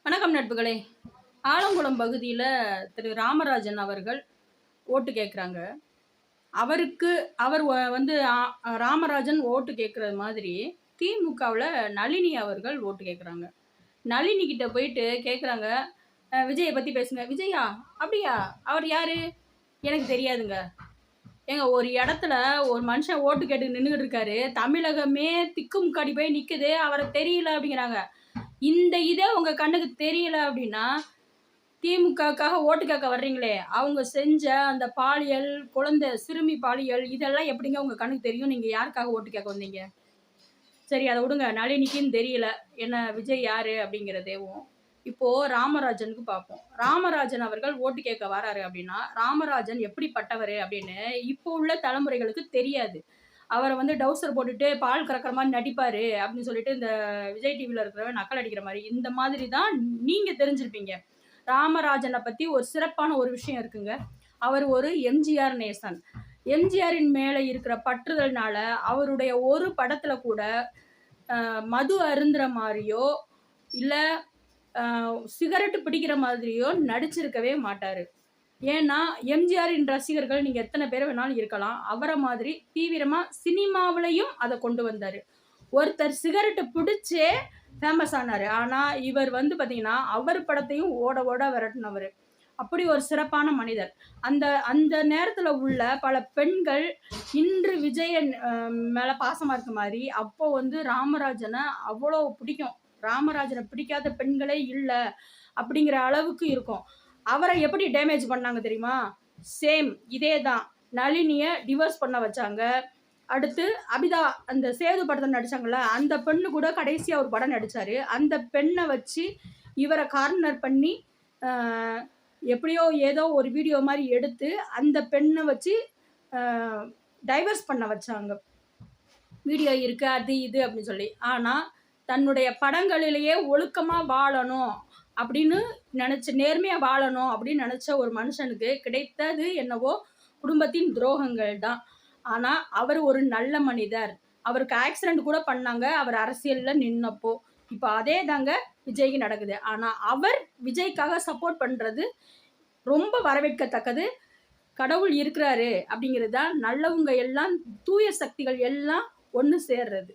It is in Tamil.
வணக்கம் நட்புகளே. ஆலங்குளம் பகுதியில் திரு ராமராஜன் அவர்கள் ஓட்டு கேட்குறாங்க. அவர் வந்து ராமராஜன் ஓட்டு கேட்குறது மாதிரி திமுகவில் நளினி அவர்கள் ஓட்டு கேட்குறாங்க. நளினி கிட்ட போயிட்டு கேட்குறாங்க, விஜயை பற்றி பேசுங்க. விஜயா? அப்படியா? அவர் யாரு? எனக்கு தெரியாதுங்க. ஏங்க, ஒரு இடத்துல ஒரு மனுஷன் ஓட்டு கேட்டு நின்றுக்கிட்டு இருக்காரு. தமிழகமே திக்குமுக்காடி போய் நிற்குது. அவரை தெரியல அப்படிங்கிறாங்க. இந்த இதே உங்க கண்ணுக்கு தெரியல அப்படின்னா திமுகக்காக ஓட்டு கேட்க வர்றீங்களே, அவங்க செஞ்ச அந்த பாலியல், குழந்தை சிறுமி பாலியல் இதெல்லாம் எப்படிங்க உங்க கண்ணுக்கு தெரியும்? நீங்க யாருக்காக ஓட்டு கேட்க வந்தீங்க? சரி, அதை விடுங்க. நளினிக்குன்னு தெரியல என்ன விஜய் யாரு அப்படிங்கிறதேவும். இப்போ ராமராஜனுக்கு பார்ப்போம். ராமராஜன் அவர்கள் ஓட்டு கேட்க வராரு அப்படின்னா ராமராஜன் எப்படிப்பட்டவர் அப்படின்னு இப்போ உள்ள தலைமுறைகளுக்கு தெரியாது. அவரை வந்து டவுசர் போட்டுட்டு பால் கறக்கிற மாதிரி நடிப்பாரு அப்படின்னு சொல்லிட்டு இந்த விஜய் டிவியில் இருக்கிறவன் நக்கல் அடிக்கிற மாதிரி இந்த மாதிரி தான் நீங்க தெரிஞ்சிருப்பீங்க. ராமராஜனை பத்தி ஒரு சிறப்பான ஒரு விஷயம் இருக்குங்க. அவர் ஒரு எம்ஜிஆர் நேசன். எம்ஜிஆரின் மேல இருக்கிற பற்றுதல்னால அவருடைய ஒரு படத்துல கூட மது அருந்துற மாதிரியோ இல்ல சிகரெட்டு பிடிக்கிற மாதிரியோ நடிச்சிருக்கவே மாட்டாரு. ஏன்னா எம்ஜிஆரின் ரசிகர்கள் நீங்க எத்தனை பேர் வேணாலும் இருக்கலாம். அவரை மாதிரி தீவிரமா சினிமாவிலையும் அதை கொண்டு வந்தாரு. ஒருத்தர் சிகரெட்டு பிடிச்சே ஃபேமஸ் ஆனாரு. ஆனா இவர் வந்து பாத்தீங்கன்னா அவர் படத்தையும் ஓட ஓட விரட்டினவர். அப்படி ஒரு சிறப்பான மனிதர். அந்த அந்த நேரத்துல உள்ள பல பெண்கள் இன்று விஜயன் மேல பாசமா இருக்க மாதிரி அப்போ வந்து ராமராஜனை அவ்வளோ பிடிக்கும். ராமராஜனை பிடிக்காத பெண்களே இல்லை அப்படிங்கிற அளவுக்கு இருக்கும். அவரை எப்படி டேமேஜ் பண்ணாங்க தெரியுமா? சேம் இதே தான். நளினியை டிவோர்ஸ் பண்ண வச்சாங்க. அடுத்து அபிதா அந்த சேது படத்தில் நடிச்சாங்கல்ல, அந்த பெண்ணு கூட கடைசியாக ஒரு படம் நடிச்சாரு. அந்த பெண்ணை வச்சு இவரை கார்னர் பண்ணி எப்படியோ ஏதோ ஒரு வீடியோ மாதிரி எடுத்து அந்த பெண்ணை வச்சு டைவர்ஸ் பண்ண வச்சாங்க. வீடியோ இருக்கு அது இது அப்படின்னு சொல்லி. ஆனால் தன்னுடைய படங்களிலேயே ஒழுக்கமாக வாழணும் அப்படின்னு நினச்ச, நேர்மையாக வாழணும் அப்படின்னு நினச்ச ஒரு மனுஷனுக்கு கிடைத்தது என்னவோ குடும்பத்தின் துரோகங்கள் தான். ஆனால் அவர் ஒரு நல்ல மனிதர். அவருக்கு ஆக்சிடென்ட் கூட பண்ணாங்க அவர் அரசியலில் நின்னப்போ. இப்போ அதே தாங்க விஜய்க்கு நடக்குது. ஆனால் அவர் விஜய்க்காக சப்போர்ட் பண்ணுறது ரொம்ப வரவேற்கத்தக்கது. கடவுள் இருக்கிறாரு அப்படிங்கிறது தான் நல்லவங்க எல்லாம், தூய சக்திகள் எல்லாம் ஒன்று சேர்றது.